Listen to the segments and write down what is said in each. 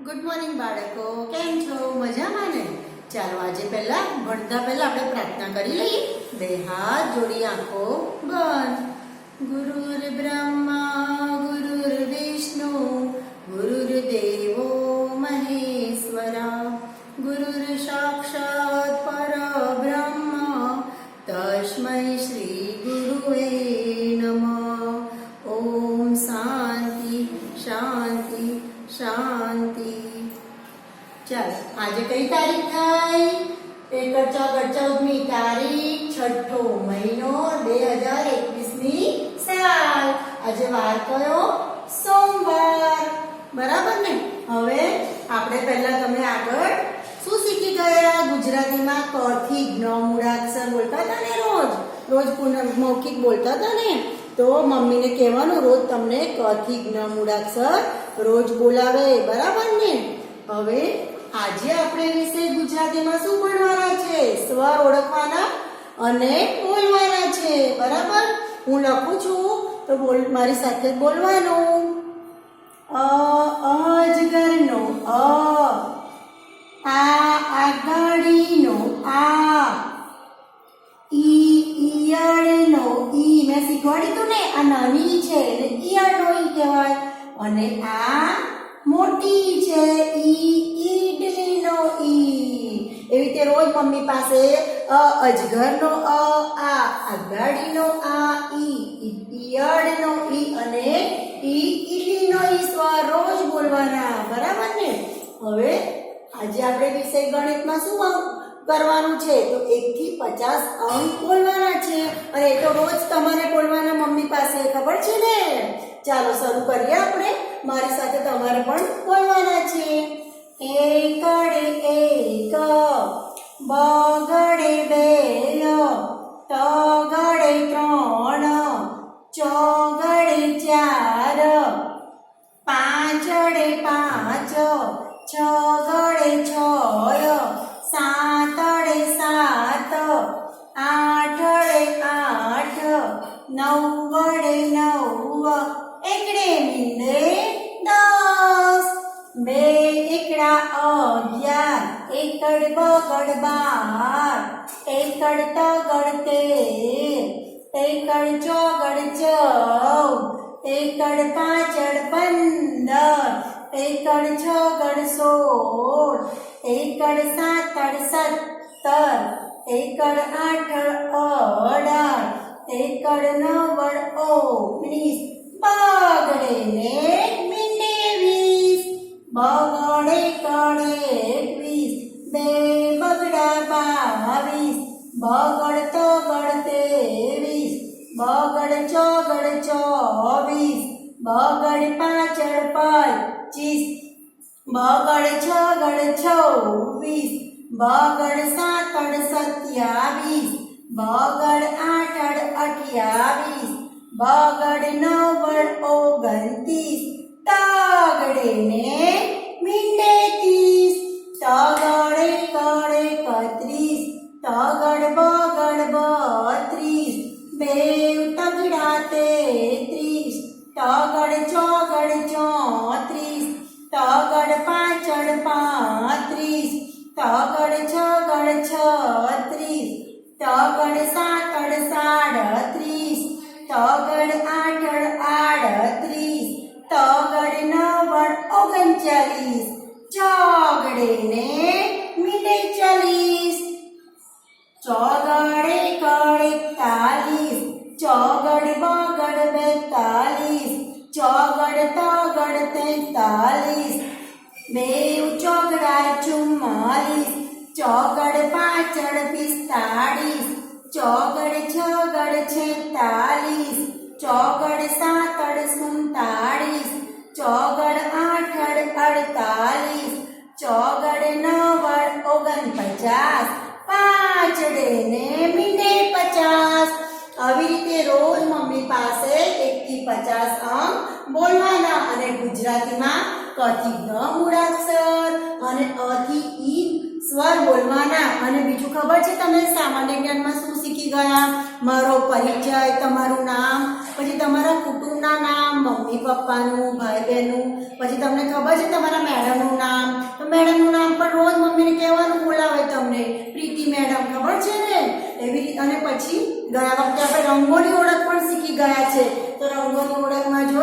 Good morning બાળકો, કેમ છો? મજામાં ને? ચાલો આજે ભણતા પહેલા આપણે પ્રાર્થના કરી લઈએ. બે હાથ જોડી આંખો બંધ. ગુરુર બ્રહ્મા ગુરુર વિષ્ણુ ગુરુર્દેવો મહેશ્વરા ગુરુર સાક્ષાત પરબ્રહ્મ તસ્મૈ શ્રી ગુરુવે નમઃ. ઓમ શાંતિ શાંતિ શાંતિ. ચાલ આજે કઈ તારીખ થાય? 14/14મી તારીખ, 6ઠો મહિનો 2021ની સાલ. આજે વાર કયો? સોમવાર. બરાબર ને? હવે આપણે પહેલા તમે આગળ શું શીખી ગયા? ગુજરાતીમાં ક થી જ્ઞ મૂળાક્ષર બોલતા હતા ને, રોજ મૌખિક બોલતા હતા ને, તો મમ્મીને કહેવાનું રોજ તમને ક થી જ્ઞ મૂળાક્ષર રોજ બોલાવે. બરાબર ને? હવે આજે આપણે વિશે ગુજરાતીમાં શું ભણવાના છે? સ્વર ઓળખવાના અને બોલવાના છે. બરાબર? હું લખું છું તો મારી સાથે બોલવાનું. અજગરનો અ, આગળીનો આ, ઈયળનો ઈ. મેં શીખવાડ્યું હતું ને, આ નાની છે એટલે ઈયળનો ઈ કહેવાય, અને આ મોટી છે ઈડલીનો ઈ. એવી રીતે રોજ મમ્મી પાસે અજગરનો અ, આ આગાડીનો આ, ઈયળનો ઈ અને ઈડલીનો ઈ સ્વર રોજ બોલવાના. બરાબર ને? હવે આજે આપણે વિષય ગણિતમાં શું કરવાનું છે? તો 1 થી 50 અંક બોલવાના છે, અને એ તો રોજ તમારે બોલવાના મમ્મી પાસે. ખબર છે ને? ચાલો શરૂ કરીએ આપણે. મારી સાથે તમારે પણ બોલવાના છે. એકડે એક, બગડે બે, તગડે ત્રણ, ચોગડે ચાર, પાંચડે પાંચ, છગડે છ, સાતડે સાત, આઠડે આઠ, નવડે નવ, એકડે મીંડે 10, બે એકડા 11, એકડ બગડ 12, એકડ તગડ 13, એકડ ચોગડ 14, એકડ પાંચડ 15, એકડ છગડ 16, એકડ સાતડ 17, એકડ આઠડ 18, એકડ નવડ 19, બગડે ને મીંડે 20, બગડે કડે 21, બે બગડા 22, બગડ તગડ 23, બગડ ચોગડ 24, બગડ પાંચડ 25, બગડ છગડ 26, બગડ સાતડ 27, બગડ આઠડ 28, બગડ નવડ 29, તગડે ને મીંડે 30, તગડે કડે 31, તગડ બગડ 32, બેવ તગડા 33, તગડ ચોગડ 34, તગડ પાંચડ 35, તગડ છગડ 36, તગડ સાતડ 37, તગડ આઠડ 38, તગડ નવડ 39, ચોગડે ને મીંડે 40, ચોગડે કડે 41, ચોગડ બગડ 42, ચોગડ તગડ 43, બેવ ચોગડા 44, ચોગડ પાંચડ 45, ચોગડ છગડ 46, ચોગડ સાતડ 47, ચોગડ આઠડ 48, ચોગડ નવડ 49, પાંચડે ને મીંડે 50. આવી રીતે રોજ મમ્મી પાસે 1 થી 50 અંક બોલવાના, અને ગુજરાતીમાં ક થી જ્ઞ મૂળાક્ષર અને અ થી ઈ સ્વર બોલવાના. અને બીજું ખબર છે તમે સામાન્ય જ્ઞાનમાં શું શીખી ગયા? મારો પરિચય, તમારું નામ, પછી તમારા કુટુંબના નામ, મમ્મી પપ્પાનું, ભાઈ બહેનનું, પછી તમને ખબર છે તમારા મેડમનું નામ, મેડમનું નામ પણ રોજ મમ્મીને કહેવાનું બોલાવે તમને, પ્રીતિ મેડમ, ખબર છે ને? એવી રીતે. અને પછી ગયા વખતે આપણે રંગોની ઓળખ પણ શીખી ગયા છે. તો રંગોની ઓળખમાં જો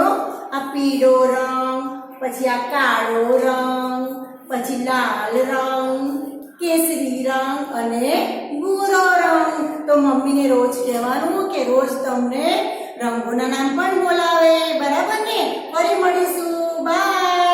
આ પીળો રંગ, પછી આ કાળો રંગ, પછી લાલ રંગ, કેસરી રંગ અને ભૂરો રંગ. તો મમ્મીને રોજ કહેવાનું કે રોજ તમને રંગોના નામ પણ બોલાવે, બરાબર ને? ફરી મળીશું, બાય.